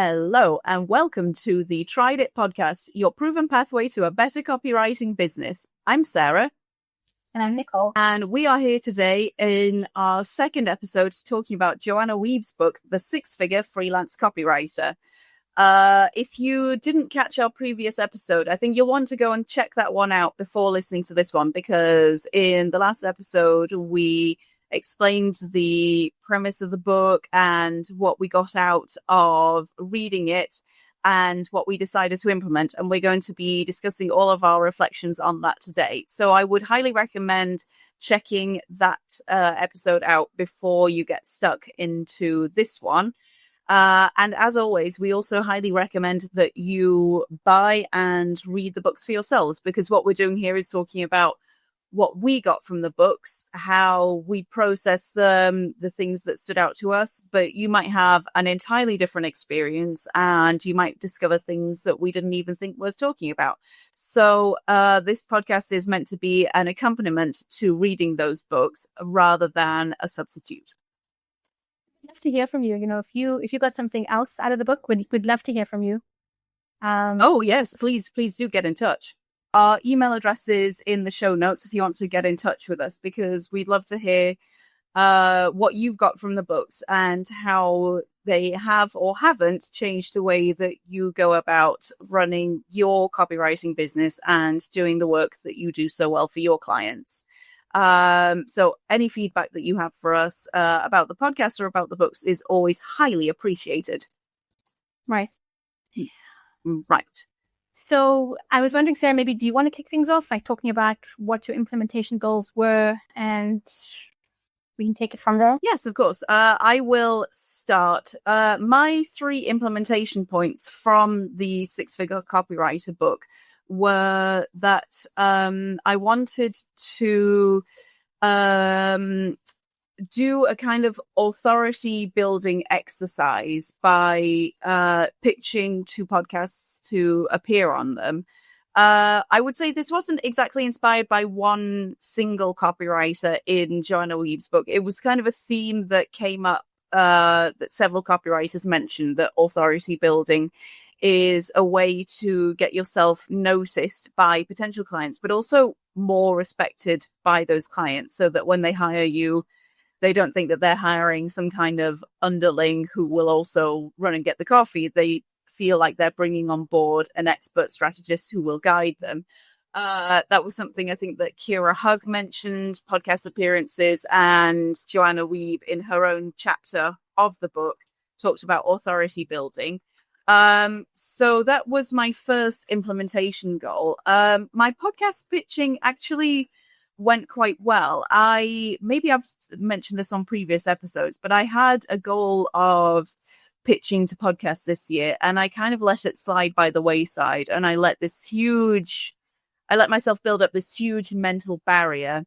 Hello, and welcome to the Tried It podcast, your proven pathway to a better copywriting business. I'm Sarah. And I'm Nicole. And we are here today in our second episode talking about Joanna Wiebe's book, The Six-Figure Freelance Copywriter. If you didn't catch our previous episode, I think you'll want to go and check that one out before listening to this one, because in the last episode, we explained the premise of the book and what we got out of reading it and what we decided to implement. And we're going to be discussing all of our reflections on that today. So I would highly recommend checking that episode out before you get stuck into this one. And as always, we also highly recommend that you buy and read the books for yourselves, because what we're doing here is talking about what we got from the books, how we process them, the things that stood out to us. But you might have an entirely different experience and you might discover things that we didn't even think worth talking about. So this podcast is meant to be an accompaniment to reading those books rather than a substitute. I'd love to hear from you. If you got something else out of the book, we'd love to hear from you. Oh, yes, please do get in touch. Our email address is in the show notes if you want to get in touch with us, because we'd love to hear what you've got from the books and how they have or haven't changed the way that you go about running your copywriting business and doing the work that you do so well for your clients. So any feedback that you have for us about the podcast or about the books is always highly appreciated. Right. Right. So I was wondering, Sarah, maybe do you want to kick things off by talking about what your implementation goals were, and we can take it from there? Yes, of course. I will start. My 3 implementation points from the Six-Figure Copywriter book were that I wanted to do a kind of authority building exercise by pitching to podcasts to appear on them. I would say this wasn't exactly inspired by one single copywriter in Joanna Wiebe's book. It was kind of a theme that came up that several copywriters mentioned, that authority building is a way to get yourself noticed by potential clients, but also more respected by those clients, so that when they hire you, they don't think that they're hiring some kind of underling who will also run and get the coffee. They feel like they're bringing on board an expert strategist who will guide them. That was something I think that Kira Hug mentioned, podcast appearances, and Joanna Wiebe in her own chapter of the book talked about authority building. So that was my first implementation goal. My podcast pitching actually went quite well. Maybe I've mentioned this on previous episodes, but I had a goal of pitching to podcasts this year, and I kind of let it slide by the wayside, and I let myself build up this huge mental barrier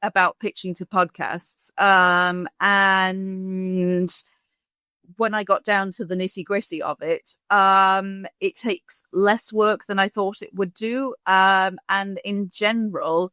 about pitching to podcasts. And when I got down to the nitty-gritty of it, it takes less work than I thought it would do. And in general,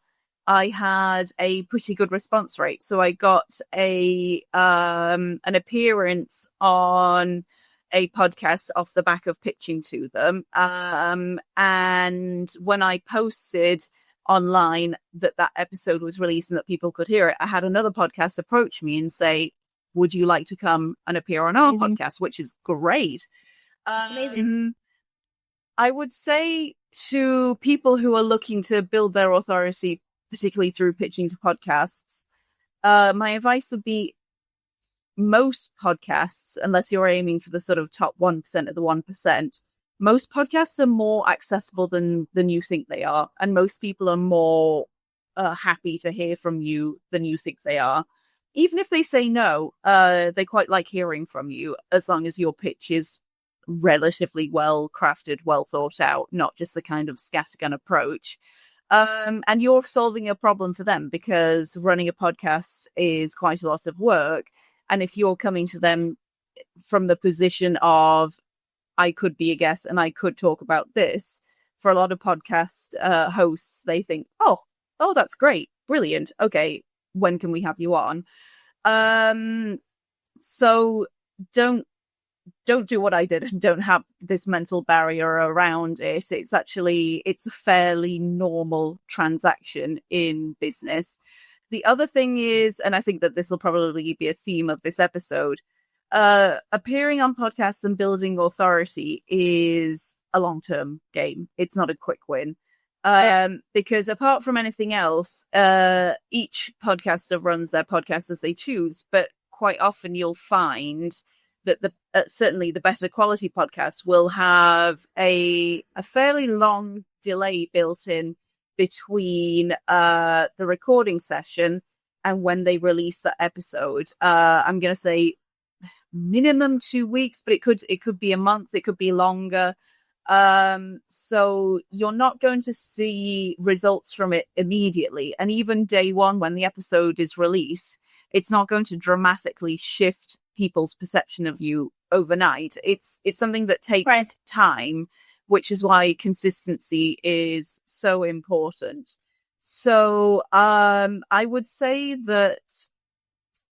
I had a pretty good response rate. So I got an appearance on a podcast off the back of pitching to them. And when I posted online that episode was released and that people could hear it, I had another podcast approach me and say, would you like to come and appear on our podcast? Which is great. Amazing. I would say to people who are looking to build their authority, particularly through pitching to podcasts, my advice would be most podcasts, unless you're aiming for the sort of top 1% of the 1%, most podcasts are more accessible than you think they are. And most people are more happy to hear from you than you think they are. Even if they say no, they quite like hearing from you, as long as your pitch is relatively well crafted, well thought out, not just a kind of scattergun approach. And you're solving a problem for them, because running a podcast is quite a lot of work. And if you're coming to them from the position of, I could be a guest and I could talk about this, for a lot of podcast hosts, they think, oh, that's great. Brilliant. Okay. When can we have you on? So don't don't do what I did and don't have this mental barrier around it. It's a fairly normal transaction in business. The other thing is, and I think that this will probably be a theme of this episode, appearing on podcasts and building authority is a long-term game. It's not a quick win. Because apart from anything else, each podcaster runs their podcast as they choose, but quite often you'll find that certainly the better quality podcasts will have a fairly long delay built in between the recording session and when they release that episode. I'm going to say minimum 2 weeks, but it could be a month, it could be longer. So you're not going to see results from it immediately. And even day one, when the episode is released, it's not going to dramatically shift people's perception of you overnight. It's something that takes time, which is why consistency is so important. So, I would say that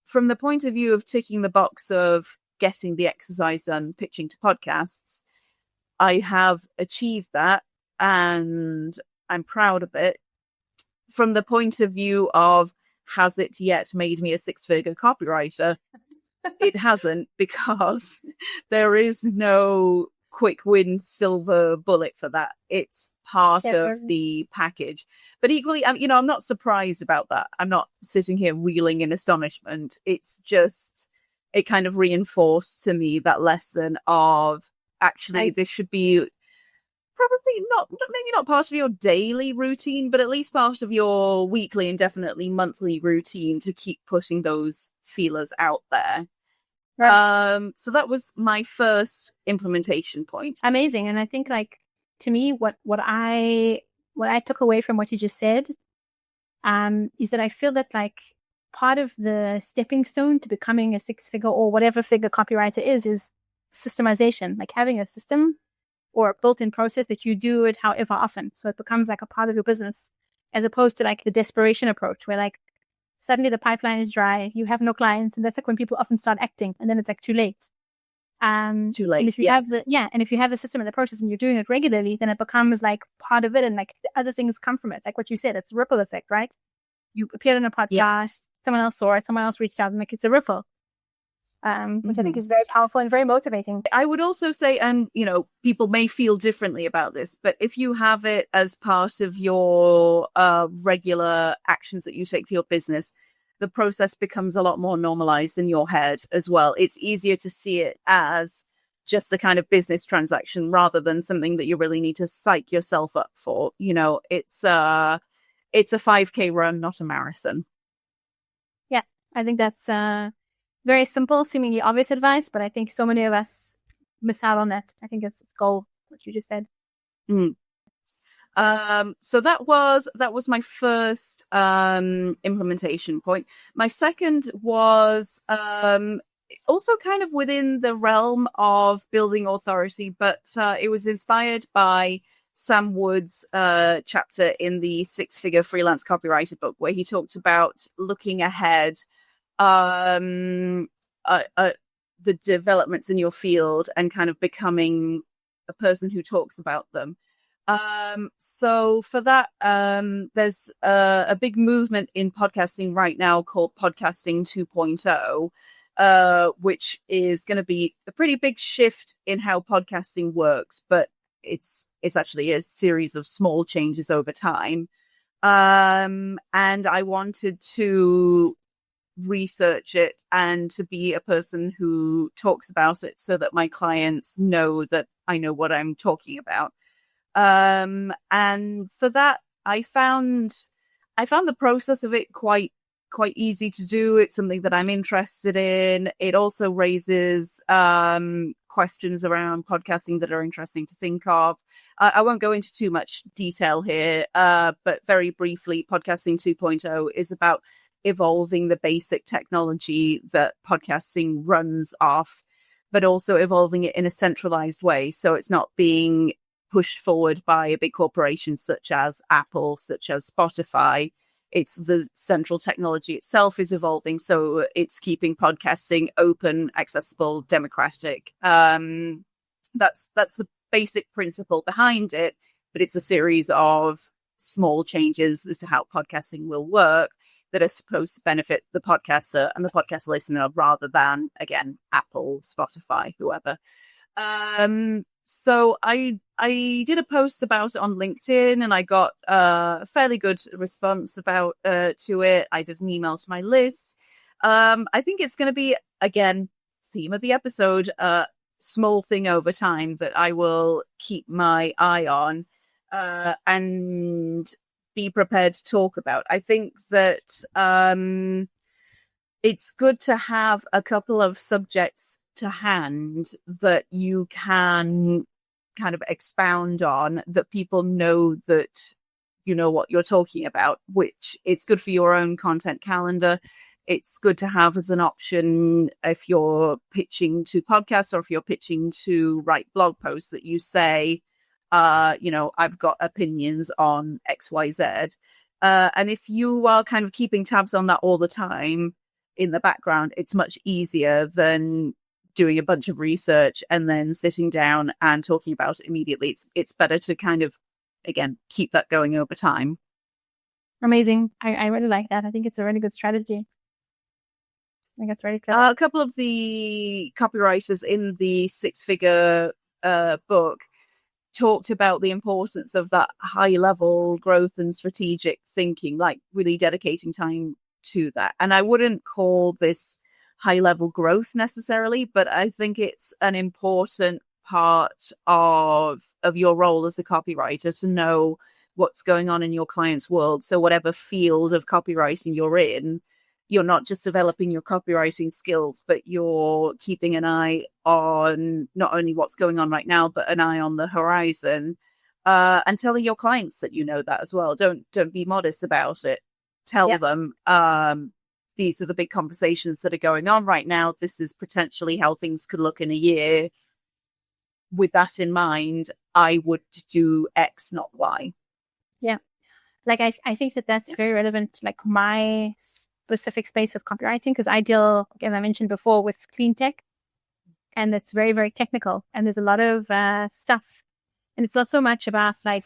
from the point of view of ticking the box of getting the exercise done, pitching to podcasts, I have achieved that and I'm proud of it. From the point of view of, has it yet made me a six-figure copywriter? It hasn't, because there is no quick win silver bullet for that. It's part of the package. But equally, I'm not surprised about that. I'm not sitting here reeling in astonishment. It's just, it kind of reinforced to me that lesson of, actually, this should be probably maybe not part of your daily routine, but at least part of your weekly and definitely monthly routine to keep putting those feelers out there. Right. So that was my first implementation point. Amazing. And I think, like, to me, what I took away from what you just said, is that I feel that, like, part of the stepping stone to becoming a six-figure or whatever figure copywriter is systemization, like having a system or a built-in process that you do it however often. So it becomes like a part of your business, as opposed to like the desperation approach where like suddenly the pipeline is dry, you have no clients. And that's like when people often start acting and then it's like too late. Too late. And if you have and if you have the system and the process and you're doing it regularly, then it becomes like part of it. And like the other things come from it. Like what you said, it's a ripple effect, right? You appeared on a podcast, someone else saw it, someone else reached out, and like it's a ripple. Which I think is very powerful and very motivating. I would also say, and people may feel differently about this, but if you have it as part of your regular actions that you take for your business, the process becomes a lot more normalized in your head as well. It's easier to see it as just a kind of business transaction rather than something that you really need to psych yourself up for. It's a 5K run, not a marathon. Yeah, I think that's very simple, seemingly obvious advice, but I think so many of us miss out on that. I think it's gold, what you just said. So that was my first implementation point. My second was also kind of within the realm of building authority, but it was inspired by Sam Wood's chapter in the Six-Figure Freelance Copywriter book, where he talked about looking ahead the developments in your field and kind of becoming a person who talks about them. So for that, there's a big movement in podcasting right now called Podcasting 2.0, which is going to be a pretty big shift in how podcasting works, but it's actually a series of small changes over time. And I wanted to research it and to be a person who talks about it so that my clients know that I know what I'm talking about. And for that, I found the process of it quite easy to do. It's something that I'm interested in. It also raises questions around podcasting that are interesting to think of. I won't go into too much detail here, but very briefly, Podcasting 2.0 is about evolving the basic technology that podcasting runs off, but also evolving it in a centralized way. So it's not being pushed forward by a big corporation such as Apple, such as Spotify. It's the central technology itself is evolving. So it's keeping podcasting open, accessible, democratic. That's the basic principle behind it. But it's a series of small changes as to how podcasting will work that are supposed to benefit the podcaster and the podcast listener rather than, again, Apple, Spotify, whoever. So I did a post about it on LinkedIn, and I got a fairly good response about to it. I did an email to my list. I think it's going to be, again, theme of the episode, small thing over time that I will keep my eye on and be prepared to talk about. I think that it's good to have a couple of subjects to hand that you can kind of expound on, that people know that you know what you're talking about, which it's good for your own content calendar. It's good to have as an option if you're pitching to podcasts or if you're pitching to write blog posts, that you say, I've got opinions on XYZ. And if you are kind of keeping tabs on that all the time in the background, it's much easier than doing a bunch of research and then sitting down and talking about it immediately. It's better to kind of, again, keep that going over time. Amazing. I really like that. I think it's a really good strategy. I think it's very clever. A couple of the copywriters in the Six-Figure book talked about the importance of that high-level growth and strategic thinking, like really dedicating time to that. And I wouldn't call this high-level growth necessarily, but I think it's an important part of your role as a copywriter to know what's going on in your client's world. So whatever field of copywriting you're in, you're not just developing your copywriting skills, but you're keeping an eye on not only what's going on right now, but an eye on the horizon, and telling your clients that you know that as well. Don't be modest about it. Tell them, these are the big conversations that are going on right now. This is potentially how things could look in a year. With that in mind, I would do X, not Y. Yeah. Like, I think that's very relevant to like my specific space of copywriting, because I deal, as I mentioned before, with clean tech, and it's very, very technical, and there's a lot of stuff, and it's not so much about the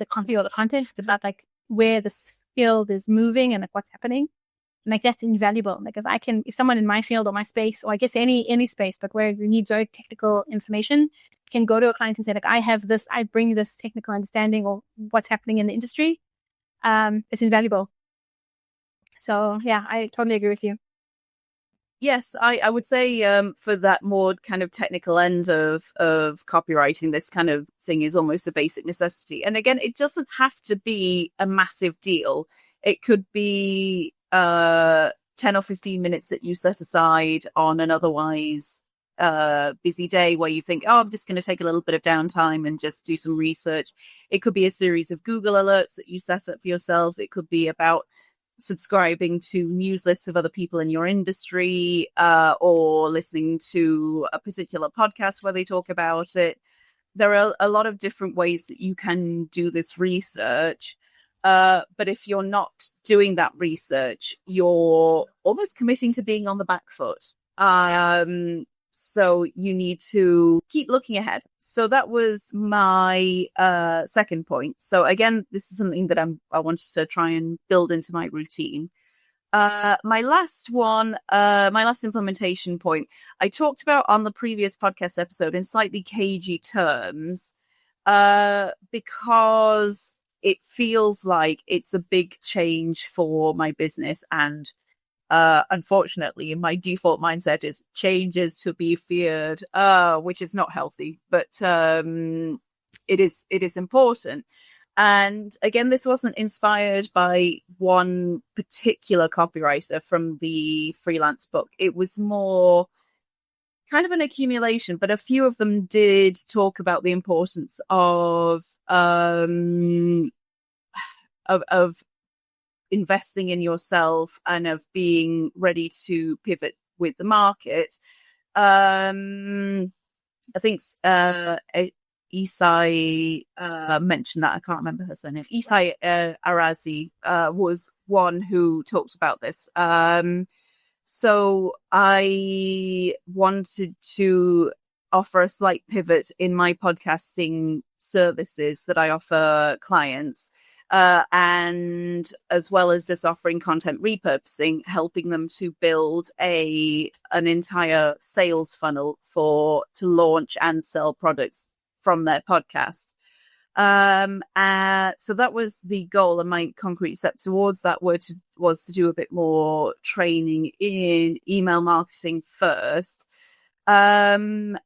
copy or the content. It's about like where this field is moving and like what's happening. And like that's invaluable. Like if someone in my field or my space, or I guess any space, but where you need very technical information, can go to a client and say, like, I bring this technical understanding or what's happening in the industry. It's invaluable. So yeah, I totally agree with you. Yes, I would say for that more kind of technical end of copywriting, this kind of thing is almost a basic necessity. And again, it doesn't have to be a massive deal. It could be 10 or 15 minutes that you set aside on an otherwise busy day where you think, I'm just going to take a little bit of downtime and just do some research. It could be a series of Google alerts that you set up for yourself. It could be about subscribing to news lists of other people in your industry, or listening to a particular podcast where they talk about it. There are a lot of different ways that you can do this research. But if you're not doing that research, you're almost committing to being on the back foot. So you need to keep looking ahead. So that was my second point. So again, this is something that I wanted to try and build into my routine. My last implementation point, I talked about on the previous podcast episode in slightly cagey terms, because it feels like it's a big change for my business. And unfortunately, my default mindset is change is to be feared, which is not healthy, but it is important. And again, this wasn't inspired by one particular copywriter from the freelance book. It was more kind of an accumulation, but a few of them did talk about the importance of investing in yourself and of being ready to pivot with the market. I think Isai mentioned that. I can't remember her surname. Isai Arazi was one who talked about this. So I wanted to offer a slight pivot in my podcasting services that I offer clients. And as well as just offering content repurposing, helping them to build an entire sales funnel to launch and sell products from their podcast. So that was the goal, and my concrete step towards that was to do a bit more training in email marketing first. I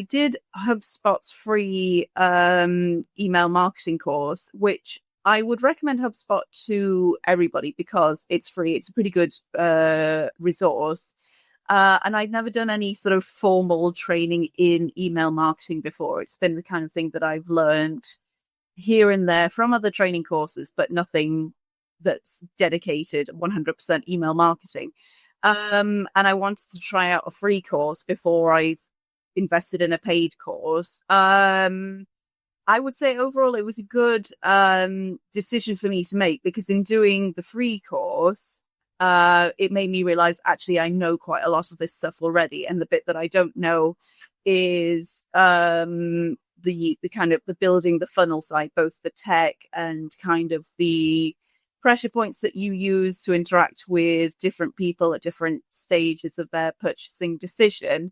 did HubSpot's free email marketing course, which I would recommend HubSpot to everybody because it's free. It's a pretty good resource. And I'd never done any sort of formal training in email marketing before. It's been the kind of thing that I've learned here and there from other training courses, but nothing that's dedicated 100% email marketing. And I wanted to try out a free course before I invested in a paid course. I would say overall it was a good decision for me to make, because in doing the free course, it made me realize actually I know quite a lot of this stuff already, and the bit that I don't know is the kind of the building the funnel side, both the tech and kind of the pressure points that you use to interact with different people at different stages of their purchasing decision.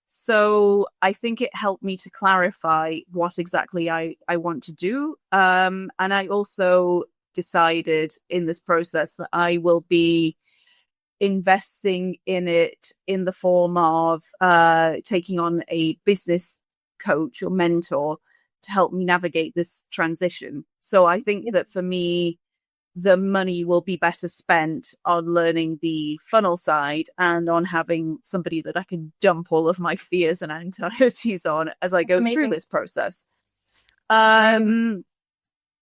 So I think it helped me to clarify what exactly I want to do. And I also decided in this process that I will be investing in it in the form of taking on a business coach or mentor to help me navigate this transition. So I think that for me, the money will be better spent on learning the funnel side and on having somebody that I can dump all of my fears and anxieties on as I go through this process.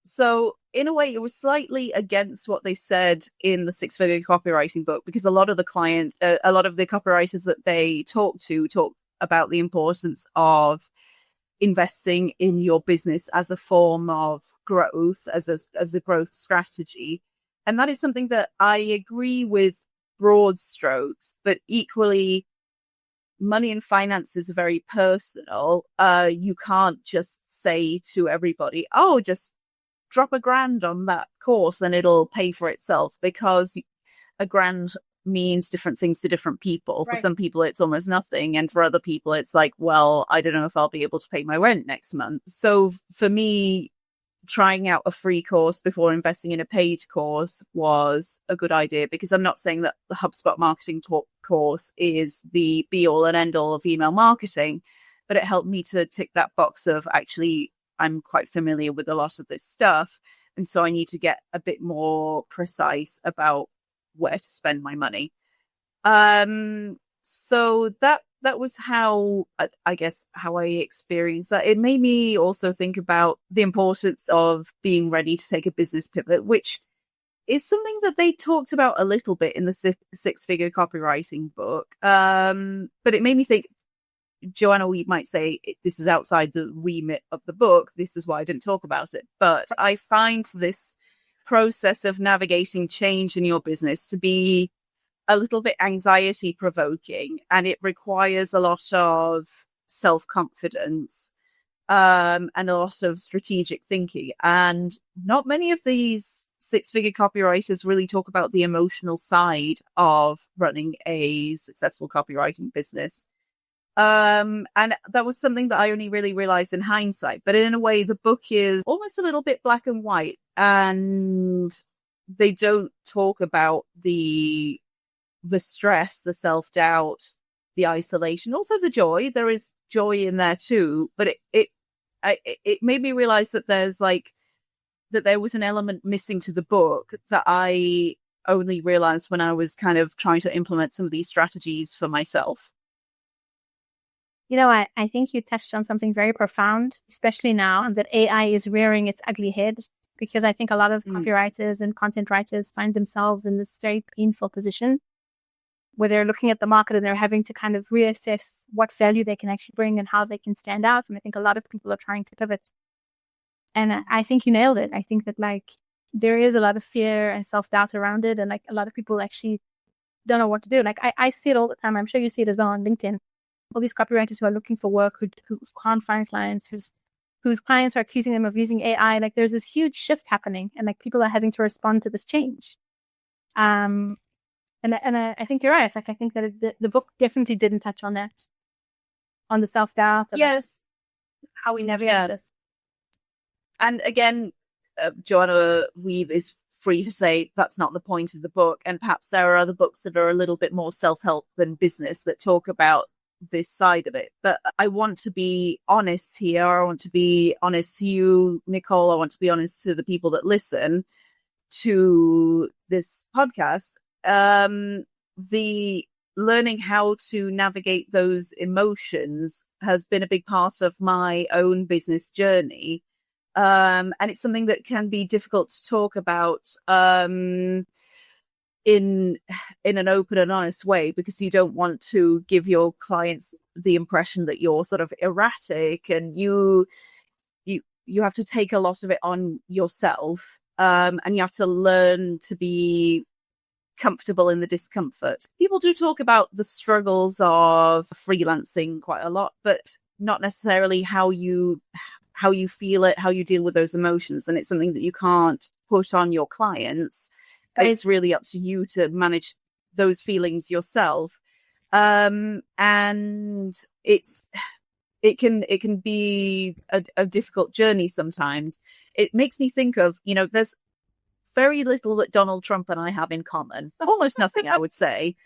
So in a way, it was slightly against what they said in the Six-Figure Copywriting book, because a lot of the copywriters that they talk about the importance of investing in your business as a form of growth, as a growth strategy. And that is something that I agree with broad strokes, but equally money and finances are very personal. You can't just say to everybody, oh, just drop $1,000 on that course and it'll pay for itself, because $1,000 means different things to different people. Right. For some people, it's almost nothing. And for other people, it's like, well, I don't know if I'll be able to pay my rent next month. So for me, trying out a free course before investing in a paid course was a good idea, because I'm not saying that the HubSpot marketing course is the be all and end all of email marketing, but it helped me to tick that box of actually, I'm quite familiar with a lot of this stuff. And so I need to get a bit more precise about where to spend my money. So that was how I experienced that. It made me also think about the importance of being ready to take a business pivot, which is something that they talked about a little bit in the Six-Figure Copywriting book. But it made me think, Joanna Wiebe might say this is outside the remit of the book. This is why I didn't talk about it. But I find this process of navigating change in your business to be a little bit anxiety provoking, and it requires a lot of self-confidence and a lot of strategic thinking. And not many of these six-figure copywriters really talk about the emotional side of running a successful copywriting business. And that was something that I only really realized in hindsight. But in a way, the book is almost a little bit black and white, and they don't talk about the stress, the self-doubt, the isolation, also the joy. There is joy in there too, but it made me realize that there was an element missing to the book that I only realized when I was kind of trying to implement some of these strategies for myself. You know, I think you touched on something very profound, especially now that AI is rearing its ugly head, because I think a lot of copywriters and content writers find themselves in this very painful position where they're looking at the market and they're having to kind of reassess what value they can actually bring and how they can stand out. And I think a lot of people are trying to pivot. And I think you nailed it. I think that like there is a lot of fear and self-doubt around it. And like a lot of people actually don't know what to do. Like I see it all the time. I'm sure you see it as well on LinkedIn. All these copywriters who are looking for work, who can't find clients, whose clients are accusing them of using AI. Like there's this huge shift happening, and like people are having to respond to this change. And I think you're right. Like I think that the book definitely didn't touch on that, on the self-doubt. Yes, how we navigate this. And again, Joanna Wiebe is free to say that's not the point of the book. And perhaps there are other books that are a little bit more self-help than business that talk about this side of it. But I want to be honest here. I want to be honest to you, Nicole. I want to be honest to the people that listen to this podcast. The learning how to navigate those emotions has been a big part of my own business journey. And it's something that can be difficult to talk about in an open and honest way, because you don't want to give your clients the impression that you're sort of erratic, and you have to take a lot of it on yourself, and you have to learn to be comfortable in the discomfort. People do talk about the struggles of freelancing quite a lot, but not necessarily how you feel it, how you deal with those emotions. And it's something that you can't put on your clients. It's really up to you to manage those feelings yourself. And it can be a difficult journey sometimes. It makes me think of, there's very little that Donald Trump and I have in common. Almost nothing, I would say.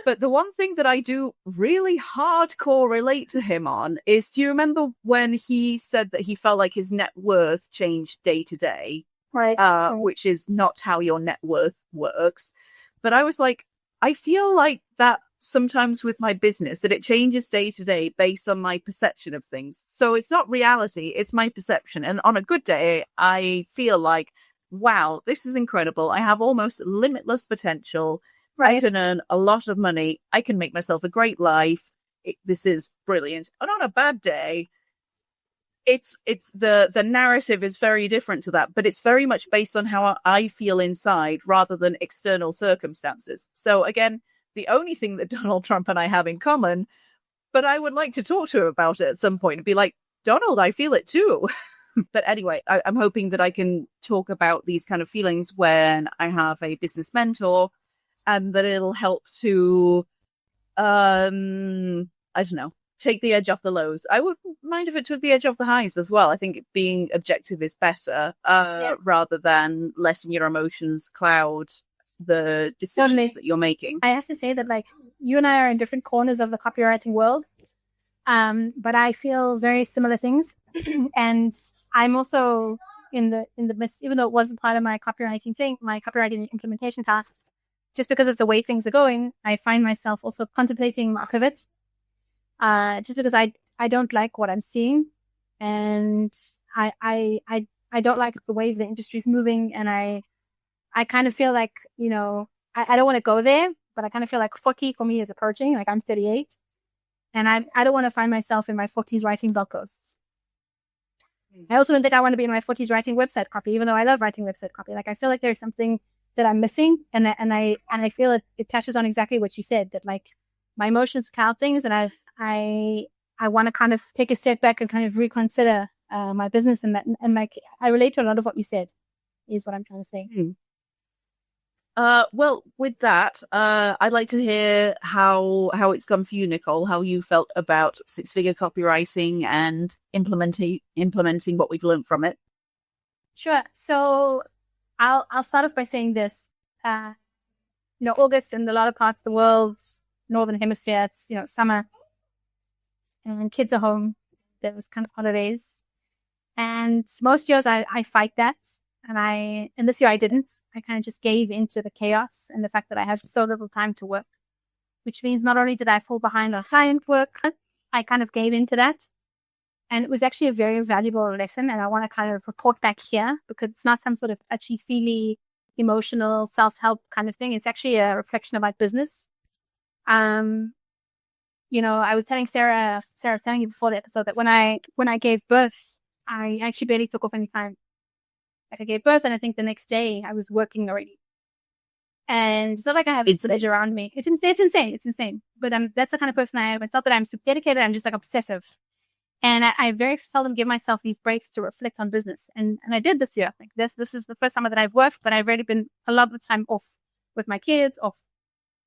But the one thing that I do really hardcore relate to him on is, do you remember when he said that he felt like his net worth changed day to day? Right. Which is not how your net worth works. But I was like, I feel like that sometimes with my business, that it changes day to day based on my perception of things. So it's not reality, it's my perception. And on a good day, I feel like, wow, this is incredible. I have almost limitless potential. Right. I can earn a lot of money. I can make myself a great life. This is brilliant. And on a bad day, it's the narrative is very different to that, but it's very much based on how I feel inside rather than external circumstances. So again, the only thing that Donald Trump and I have in common, but I would like to talk to him about it at some point and be like, Donald, I feel it too. But anyway, I'm hoping that I can talk about these kind of feelings when I have a business mentor, and that it'll help to, I don't know, take the edge off the lows. I wouldn't mind if it took the edge off the highs as well. I think being objective is better, rather than letting your emotions cloud the decisions that you're making. I have to say that, like, you and I are in different corners of the copywriting world, but I feel very similar things. And I'm also in the midst, even though it wasn't part of my copywriting implementation task, just because of the way things are going, I find myself also contemplating my pivot, just because I don't like what I'm seeing, and I don't like the way the industry's moving, and I kind of feel like, I don't want to go there, but I kind of feel like 40 for me is approaching. Like, I'm 38, and I don't want to find myself in my 40s writing blog posts. I also don't think I want to be in my 40s writing website copy, even though I love writing website copy. Like, I feel like there's something that I'm missing, and I feel it touches on exactly what you said, that like my emotions cloud things, and I want to kind of take a step back and kind of reconsider my business, and like I relate to a lot of what you said, is what I'm trying to say. Well, with that, I'd like to hear how it's gone for you, Nicole, how you felt about six-figure copywriting and implementing what we've learned from it. Sure. So I'll start off by saying this. August in a lot of parts of the world, Northern Hemisphere, it's, summer, and kids are home. There was kind of holidays. And most years I fight that. And this year I didn't. I kind of just gave into the chaos and the fact that I have so little time to work, which means not only did I fall behind on client work, I kind of gave into that. And it was actually a very valuable lesson. And I want to kind of report back here, because it's not some sort of touchy-feely, emotional self-help kind of thing. It's actually a reflection of my business. I was telling Sarah, I was telling you before the episode that when I gave birth, I actually barely took off any time. Like I gave birth, and I think the next day I was working already. And it's not like I have a edge around me. It's insane. It's insane. But that's the kind of person I am. It's not that I'm super dedicated. I'm just like obsessive. And I very seldom give myself these breaks to reflect on business. And I did this year. Like this is the first summer that I've worked, but I've already been a lot of the time off with my kids, off.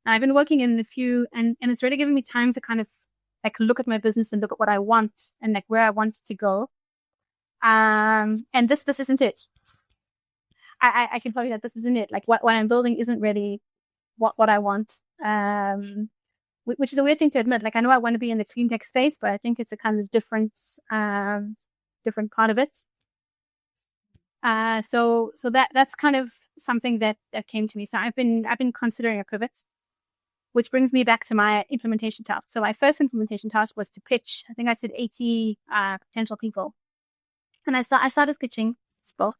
And I've been working in a few, and it's really giving me time to kind of like look at my business and look at what I want and like where I want it to go. And this isn't it. I can tell you that this isn't it. Like what I'm building isn't really what I want. Which is a weird thing to admit. Like I know I want to be in the clean tech space, but I think it's a kind of different part of it. So that's kind of something that came to me. So I've been considering a pivot, which brings me back to my implementation task. So my first implementation task was to pitch. I think I said 80 potential people, and I started pitching spoke.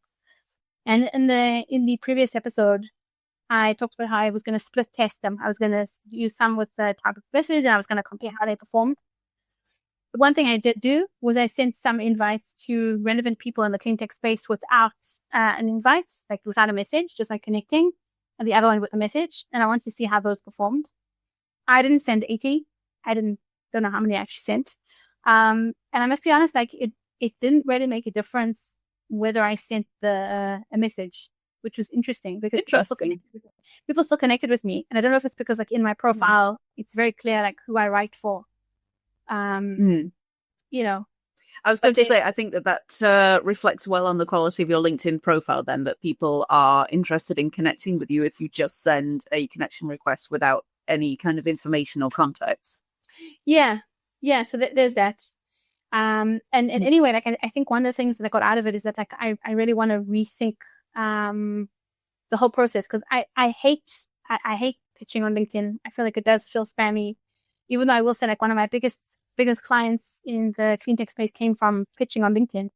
And in the previous episode, I talked about how I was going to split test them. I was going to use some with the type of message, and I was going to compare how they performed. The one thing I did do was I sent some invites to relevant people in the clean tech space without an invite, like without a message, just like connecting, and the other one with a message. And I wanted to see how those performed. I didn't send 80. Don't know how many I actually sent. And I must be honest, like it didn't really make a difference whether I sent a message, which was interesting because people still connected with me. And I don't know if it's because like in my profile, it's very clear like who I write for. I was going to say, I think that reflects well on the quality of your LinkedIn profile then, that people are interested in connecting with you if you just send a connection request without any kind of information or context. Yeah. So there's that. And anyway, like I think one of the things that I got out of it is that like I really want to rethink the whole process, because I hate pitching on LinkedIn. I feel like it does feel spammy, even though I will say like one of my biggest clients in the clean tech space came from pitching on LinkedIn.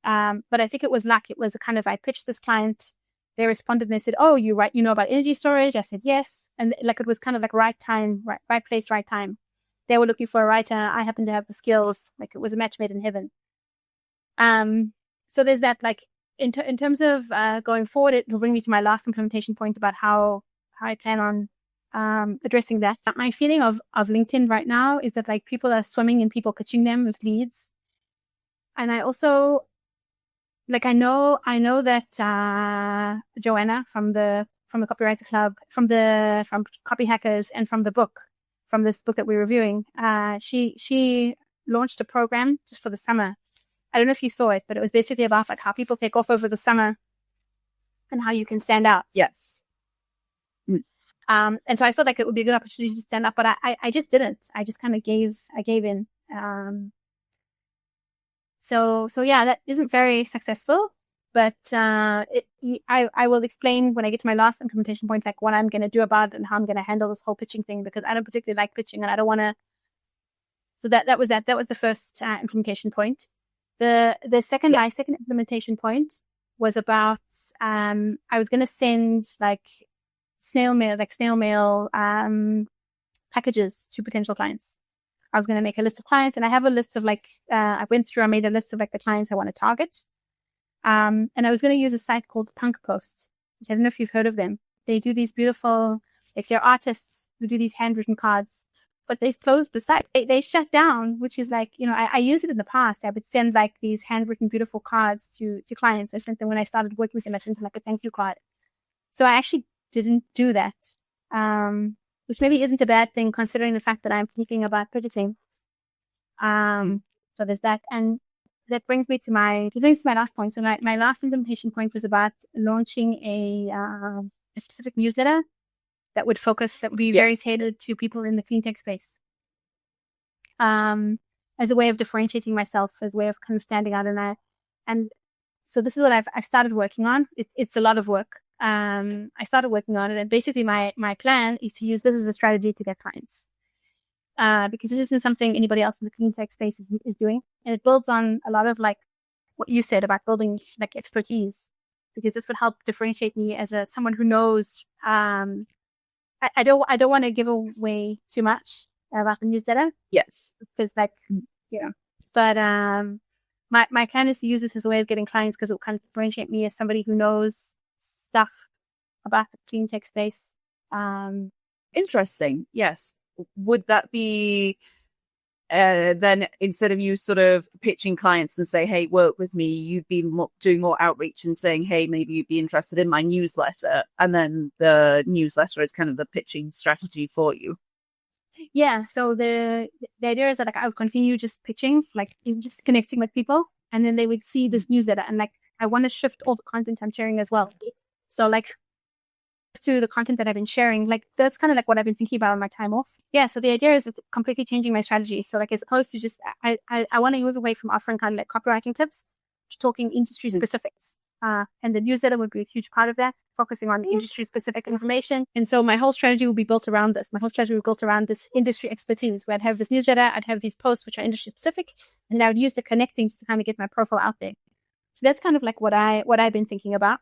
But I think it was luck. It was a kind of, I pitched this client, they responded and they said, "Oh, you know about energy storage?" I said yes, and like it was kind of like right time, right place, right time. They were looking for a writer. I happened to have the skills. Like it was a match made in heaven. So there's that. Like in terms of going forward, it will bring me to my last implementation point about how I plan on addressing that. My feeling of LinkedIn right now is that like people are swimming in people pitching them with leads, and I also like I know that Joanna from the Copywriter Club, from Copy Hackers, and from this book that we're reviewing, she launched a program just for the summer. I don't know if you saw it, but it was basically about like how people take off over the summer and how you can stand out. Yes. And so I thought like it would be a good opportunity to stand up, but I just didn't. I just kind of gave in. So yeah, that isn't very successful, but I will explain when I get to my last implementation point, like what I'm going to do about it and how I'm going to handle this whole pitching thing, because I don't particularly like pitching and I don't want to. So that was the first implementation point. My second implementation point was about I was going to send like snail mail packages to potential clients. I was going to make a list of clients, and I have a list of like I made a list of like the clients I want to target. And I was going to use a site called Punk Post, which I don't know if you've heard of them. They do these beautiful, like they're artists who do these handwritten cards, but they've closed the site. They shut down, which is like, I used it in the past. I would send like these handwritten beautiful cards to clients. I sent them when I started working with them. I sent them like a thank you card. So I actually didn't do that, which maybe isn't a bad thing considering the fact that I'm thinking about pivoting. So there's that. And that brings me to my last point. So my last implementation point was about launching a specific newsletter that would be very tailored to people in the clean tech space. As a way of differentiating myself, as a way of kind of standing out. And so this is what I've started working on. It's a lot of work. I started working on it, and basically my plan is to use this as a strategy to get clients. Because this isn't something anybody else in the clean tech space is doing. And it builds on a lot of like what you said about building like expertise, because this would help differentiate me as someone who knows, I don't want to give away too much about the newsletter. Yes. Because but my plan is to use this as a way of getting clients because it will kind of differentiate me as somebody who knows stuff about the clean tech space. Interesting. Yes. Would that be then instead of you sort of pitching clients and say, hey, work with me, you'd be doing more outreach and saying, hey, maybe you'd be interested in my newsletter. And then the newsletter is kind of the pitching strategy for you. Yeah. So the idea is that like I would continue just pitching, like just connecting with people, and then they would see this newsletter, and like I want to shift all the content I'm sharing as well. So like to the content that I've been sharing, like that's kind of like what I've been thinking about on my time off. Yeah. So the idea is it's completely changing my strategy. So like as opposed to just I want to move away from offering kind of like copywriting tips to talking industry specifics. And the newsletter would be a huge part of that, focusing on industry specific information. And so my whole strategy will be built around this. My whole strategy will be built around this industry expertise where I'd have this newsletter, I'd have these posts, which are industry specific, and then I would use the connecting just to kind of get my profile out there. So that's kind of like what I've been thinking about.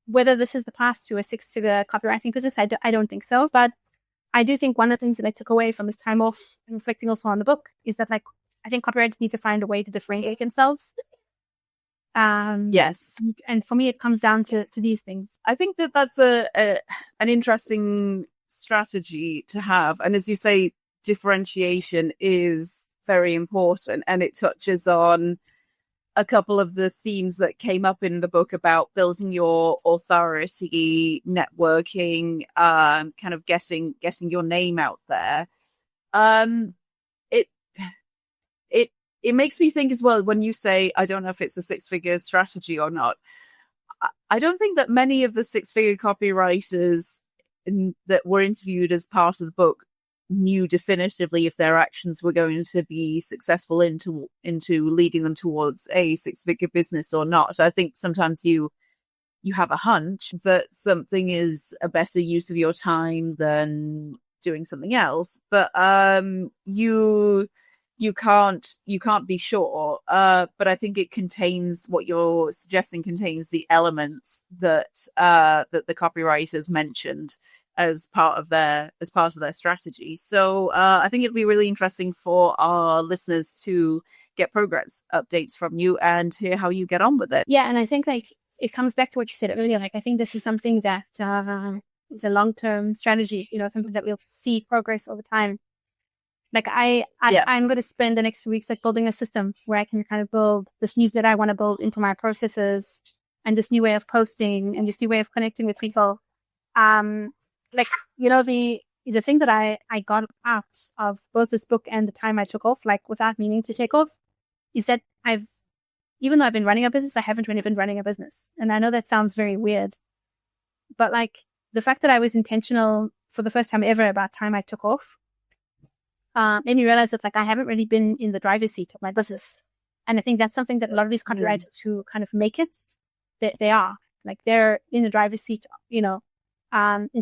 Whether this is the path to a 6-figure copywriting business, I don't think so. But I do think one of the things that I took away from this time off and reflecting also on the book is that like, I think copywriters need to find a way to differentiate themselves. Yes. And for me, it comes down to these things. I think that that's an interesting strategy to have. And as you say, differentiation is very important. And it touches on a couple of the themes that came up in the book about building your authority, networking, kind of getting your name out there. It makes me think as well, when you say, I don't know if it's a 6-figure strategy or not, I don't think that many of the 6-figure copywriters that were interviewed as part of the book knew definitively if their actions were going to be successful into leading them towards a 6-figure business or not. I think sometimes you have a hunch that something is a better use of your time than doing something else, but you can't be sure. But I think it contains what you're suggesting contains the elements that the copywriters mentioned as part of their strategy. So I think it'd be really interesting for our listeners to get progress updates from you and hear how you get on with it. Yeah, and I think like it comes back to what you said earlier. Like I think this is something that is a long-term strategy. Something that we'll see progress over time. Like I'm going to spend the next few weeks like building a system where I can kind of build this newsletter I want to build into my processes and this new way of posting and this new way of connecting with people. The thing that I got out of both this book and the time I took off, like without meaning to take off, is that even though I've been running a business, I haven't really been running a business. And I know that sounds very weird, but like the fact that I was intentional for the first time ever about time I took off, made me realize that like I haven't really been in the driver's seat of my business. And I think that's something that a lot of these copywriters who kind of make it, they are like, they're in the driver's seat, in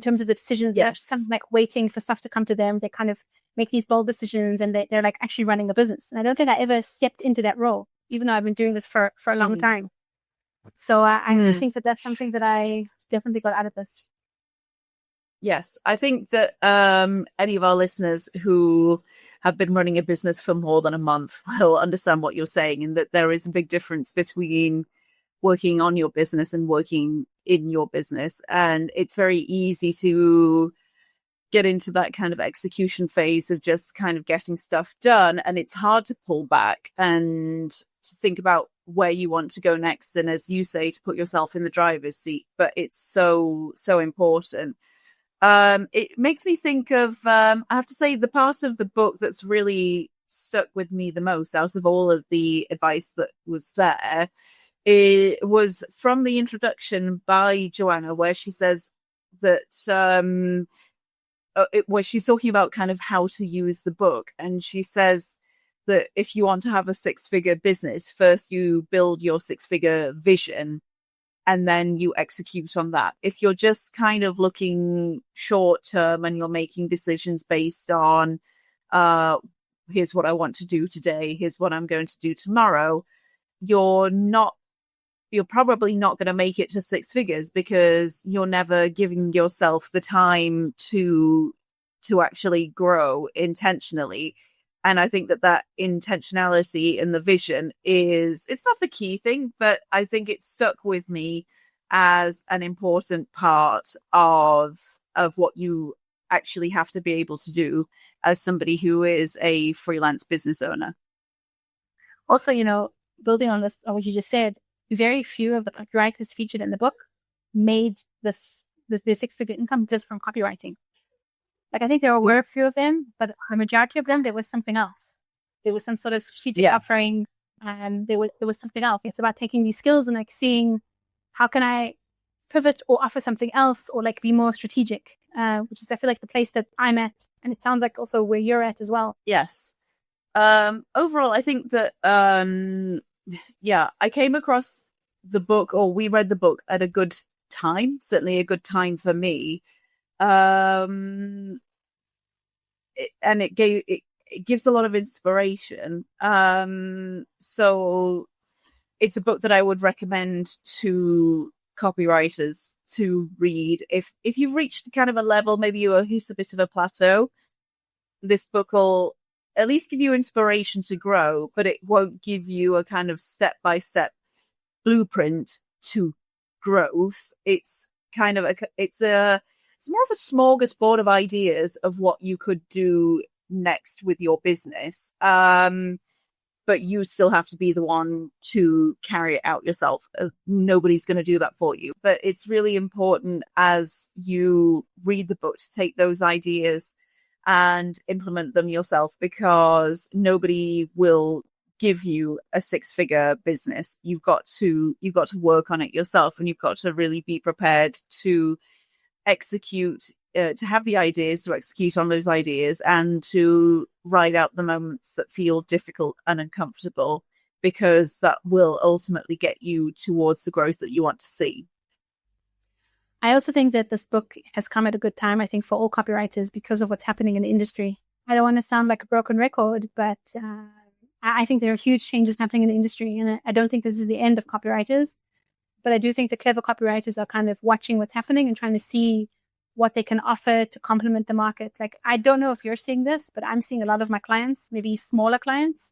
terms of the decisions. They're kind of like waiting for stuff to come to them. They kind of make these bold decisions and they're like actually running a business. And I don't think I ever stepped into that role, even though I've been doing this for a long time. So I think that that's something that I definitely got out of this. Yes, I think that any of our listeners who have been running a business for more than a month will understand what you're saying, and that there is a big difference between working on your business and working in your business. And it's very easy to get into that kind of execution phase of just kind of getting stuff done. And it's hard to pull back and to think about where you want to go next. And as you say, to put yourself in the driver's seat. But it's so, so important. It makes me think of, I have to say, the part of the book that's really stuck with me the most out of all of the advice that was there, it was from the introduction by Joanna, where she says that, where she's talking about kind of how to use the book. And she says that if you want to have a 6-figure business, first you build your 6-figure vision, and then you execute on that. If you're just kind of looking short term and you're making decisions based on, here's what I want to do today, here's what I'm going to do tomorrow, you're not you're probably not going to make it to six figures because you're never giving yourself the time to actually grow intentionally. And I think that intentionality and the vision it's not the key thing, but I think it's stuck with me as an important part of what you actually have to be able to do as somebody who is a freelance business owner. Also, building on this, what you just said, very few of the copywriters featured in the book made the six-figure income just from copywriting. Like, I think there were a few of them, but the majority of them, there was something else. There was some sort of strategic offering, and there was something else. It's about taking these skills and like seeing how can I pivot or offer something else or like be more strategic, which is, I feel like, the place that I'm at. And it sounds like also where you're at as well. Yes. Overall, I think that, I came across the book, or we read the book at a good time, certainly a good time for me. And it gives a lot of inspiration. So it's a book that I would recommend to copywriters to read. If you've reached kind of a level, maybe you hit a bit of a plateau, this book will at least give you inspiration to grow, but it won't give you a kind of step-by-step blueprint to growth. It's kind of it's more of a smorgasbord of ideas of what you could do next with your business. But you still have to be the one to carry it out yourself. Nobody's going to do that for you. But it's really important as you read the book to take those ideas and implement them yourself, because nobody will give you a six-figure business. You've got to work on it yourself, and you've got to really be prepared to execute, to have the ideas, to execute on those ideas, and to ride out the moments that feel difficult and uncomfortable, because that will ultimately get you towards the growth that you want to see. I also think that this book has come at a good time, I think, for all copywriters because of what's happening in the industry. I don't want to sound like a broken record, but I think there are huge changes happening in the industry, and I don't think this is the end of copywriters. But I do think the clever copywriters are kind of watching what's happening and trying to see what they can offer to complement the market. Like, I don't know if you're seeing this, but I'm seeing a lot of my clients, maybe smaller clients,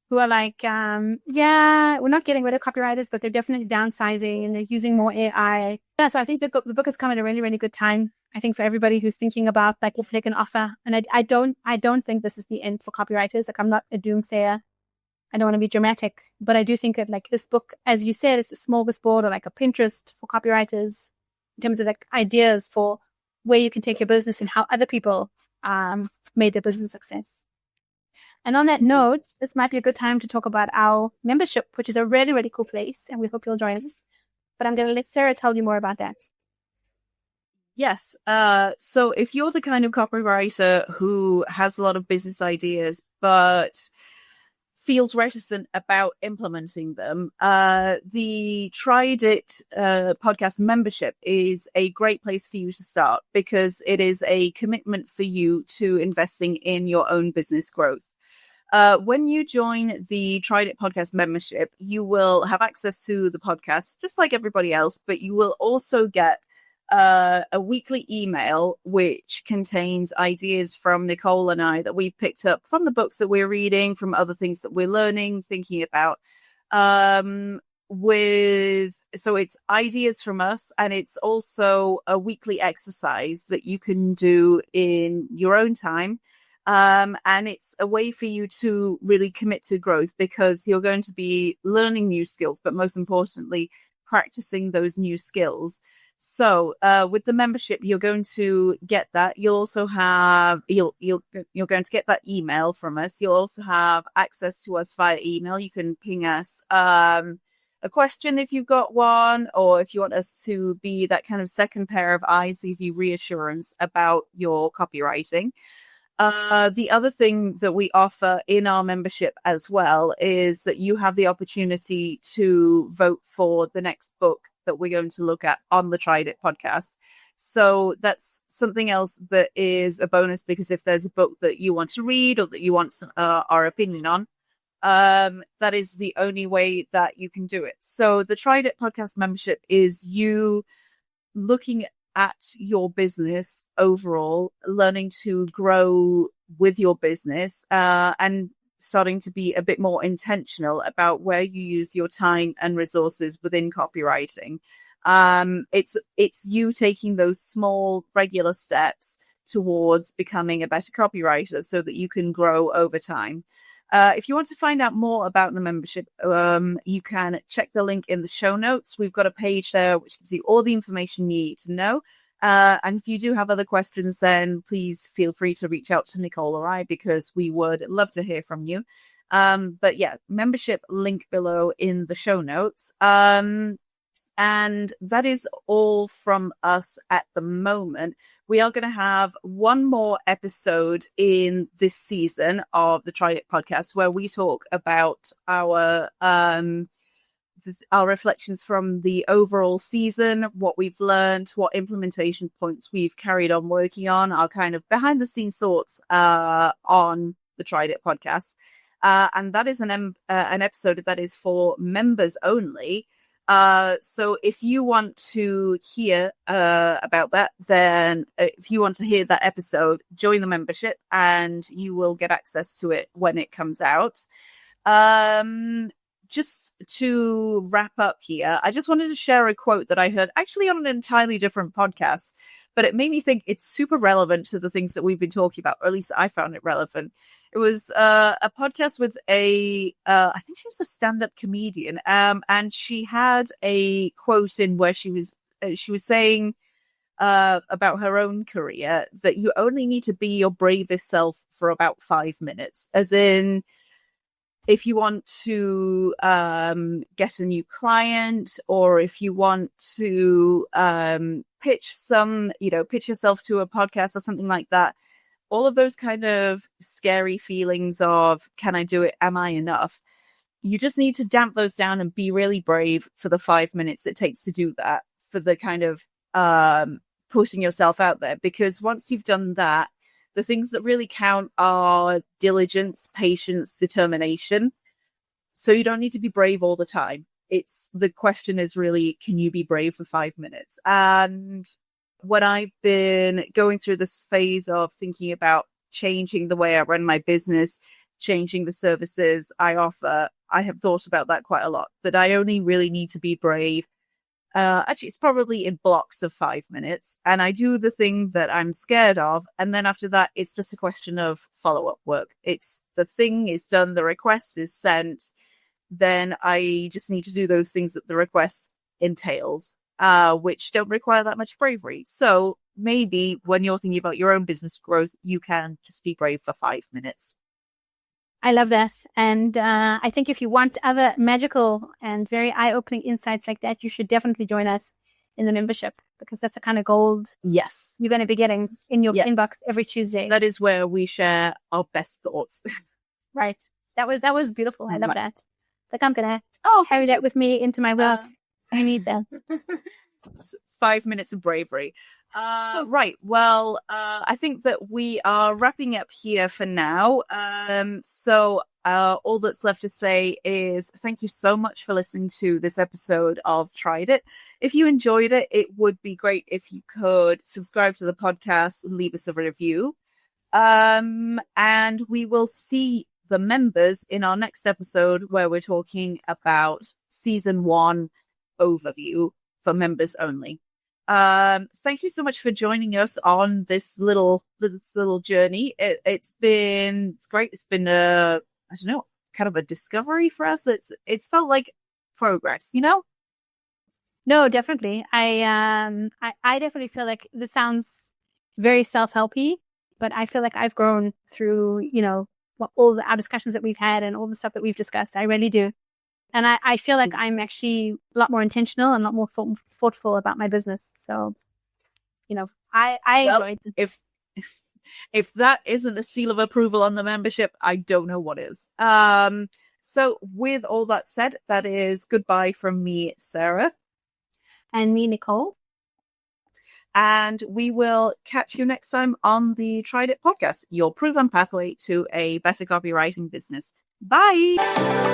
who are like, we're not getting rid of copywriters, but they're definitely downsizing and they're using more AI. Yeah, so I think the book has come at a really, really good time, I think, for everybody who's thinking about like what they can offer. And I don't think this is the end for copywriters. Like, I'm not a doomsayer. I don't want to be dramatic, but I do think that like this book, as you said, it's a smorgasbord or like a Pinterest for copywriters in terms of like ideas for where you can take your business and how other people made their business success. And on that note, this might be a good time to talk about our membership, which is a really, really cool place, and we hope you'll join us. But I'm going to let Sarah tell you more about that. Yes. So if you're the kind of copywriter who has a lot of business ideas, but feels reticent about implementing them, the Tried It podcast membership is a great place for you to start, because it is a commitment for you to investing in your own business growth. When you join the Tried It podcast membership, you will have access to the podcast just like everybody else, but you will also get a weekly email which contains ideas from Nicole and I that we picked up from the books that we're reading, from other things that we're learning, thinking about. So it's ideas from us, and it's also a weekly exercise that you can do in your own time. And it's a way for you to really commit to growth, because you're going to be learning new skills, but most importantly, practicing those new skills. So, with the membership, you're going to get that. You'll also have, you're going to get that email from us. You'll also have access to us via email. You can ping us, a question if you've got one, or if you want us to be that kind of second pair of eyes, give you reassurance about your copywriting. The other thing that we offer in our membership as well is that you have the opportunity to vote for the next book that we're going to look at on the Tried It podcast. So that's something else that is a bonus, because if there's a book that you want to read or that you want our opinion on, that is the only way that you can do it. So the Tried It podcast membership is you looking at your business overall, learning to grow with your business, and starting to be a bit more intentional about where you use your time and resources within copywriting. It's you taking those small regular steps towards becoming a better copywriter so that you can grow over time. If you want to find out more about the membership, you can check the link in the show notes. We've got a page there which gives you all the information you need to know. And if you do have other questions, then please feel free to reach out to Nicole or I, because we would love to hear from you. But yeah, membership link below in the show notes. And that is all from us at the moment. We are going to have one more episode in this season of the Try It podcast where we talk about our reflections from the overall season, what we've learned, what implementation points we've carried on working on, our kind of behind the scenes thoughts on the Tried It podcast. And that is an episode that is for members only. So if you want to hear about that, then if you want to hear that episode, join the membership and you will get access to it when it comes out. Just to wrap up here, I just wanted to share a quote that I heard actually on an entirely different podcast, but it made me think it's super relevant to the things that we've been talking about, or at least I found it relevant. It was a podcast with I think she was a stand-up comedian, and she had a quote in where she was saying about her own career that you only need to be your bravest self for about 5 minutes, as in, if you want to get a new client, or if you want to pitch yourself to a podcast or something like that, all of those kind of scary feelings of, can I do it? Am I enough? You just need to damp those down and be really brave for the 5 minutes it takes to do that, for the kind of putting yourself out there. Because once you've done that, the things that really count are diligence, patience, determination. So you don't need to be brave all the time. The question is really, can you be brave for 5 minutes? And when I've been going through this phase of thinking about changing the way I run my business, changing the services I offer, I have thought about that quite a lot, that I only really need to be brave. Actually, it's probably in blocks of 5 minutes, and I do the thing that I'm scared of. And then after that, it's just a question of follow-up work. It's the thing is done, the request is sent. Then I just need to do those things that the request entails, which don't require that much bravery. So maybe when you're thinking about your own business growth, you can just be brave for 5 minutes. I love that. And I think if you want other magical and very eye-opening insights like that, you should definitely join us in the membership, because that's the kind of gold yes you're going to be getting in your inbox every Tuesday. That is where we share our best thoughts. Right. That was beautiful. I love that. Like, I'm going to carry that with me into my work. I need that. 5 minutes of bravery. Right. Well, I think that we are wrapping up here for now. So all that's left to say is thank you so much for listening to this episode of Tried It. If you enjoyed it, it would be great if you could subscribe to the podcast and leave us a review. And we will see the members in our next episode, where we're talking about season 1 overview for members only. Thank you so much for joining us on this little journey. It's great. It's been kind of a discovery for us. It's felt like progress, you know? No, definitely. I definitely feel like this sounds very self-helpy, but I feel like I've grown through, all our discussions that we've had and all the stuff that we've discussed. I really do. And I feel like I'm actually a lot more intentional and a lot more thoughtful about my business. So, I enjoyed it. If that isn't a seal of approval on the membership, I don't know what is. So with all that said, that is goodbye from me, Sarah. And me, Nicole. And we will catch you next time on the Tried It podcast, your proven pathway to a better copywriting business. Bye.